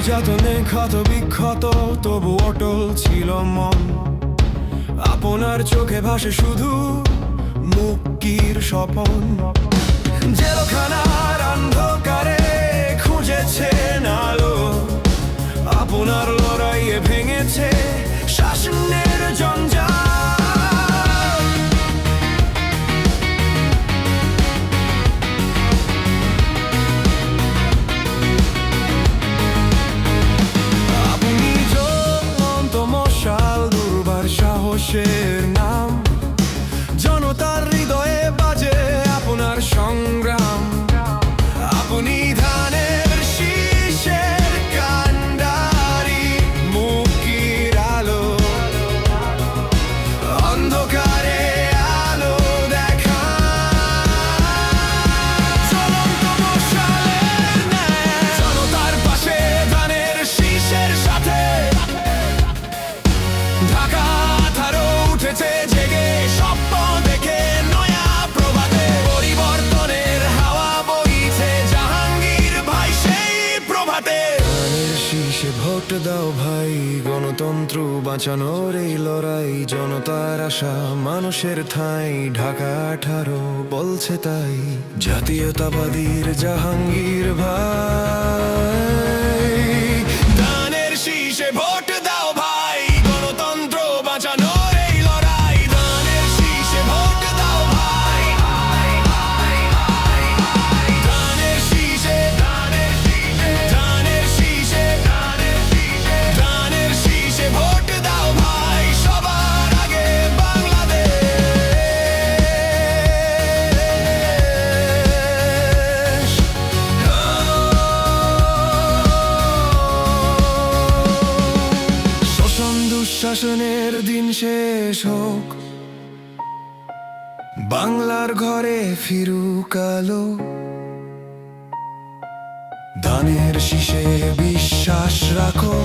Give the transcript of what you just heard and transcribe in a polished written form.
নির্যাতনে ক্ষত বিক্ষত তবু অটল ছিল মন। আপনার চোখে ভাসে শুধু মুক্তির স্বপন। জেলখানার অন্ধকারে খুঁজেছেন আলো, আপনার লড়াইয়ে ভেঙেছে শাসনের জঞ্জাল। আপনি জ্বলন্ত মশাল, দুর্বার সাহসের নাম। জনতার হৃদয়ে বাজে আপনার সংগ্রাম। আপনি ধানের শীষের কান্ডারি, মুক্তির আলো, অন্ধকারে আলো দেখা। জ্বলন্ত মশালের ন্যায় জনতার পাশে, ধানের শীষের সাথে। ঢাকা 18 উঠেছে জেগে, স্বপ্ন দেখে নয়া প্রভাতে। পরিবর্তনের হাওয়া বইছে জাহাঙ্গীর ভাই সেই প্রভাতে। ধানের শীষে ভোট দাও ভাই, গণতন্ত্র বাঁচানোর এই লড়াই। জনতার আশা, মানুষের ঠাঁই, ঢাকা 18 বলছে তাই। জাতীয়তাবাদীর জাহাঙ্গীর ভাই, ধানের শীষে ভোট দাও ভাই, গণতন্ত্র বাঁচানোর এই লড়াই। ধানের শীষে ভোট দাও ভাই, ধানের শীষে, ধানের শীষে, ধানের শীষে, ধানের শীষে ভোট দাও ভাই, সবার আগে বাংলাদেশ। শোষণ দুঃশাসনের দিন শেষ হোক, বাংলার ঘরে ফিরুক আলো। ধানের শীষে বিশ্বাস রাখো,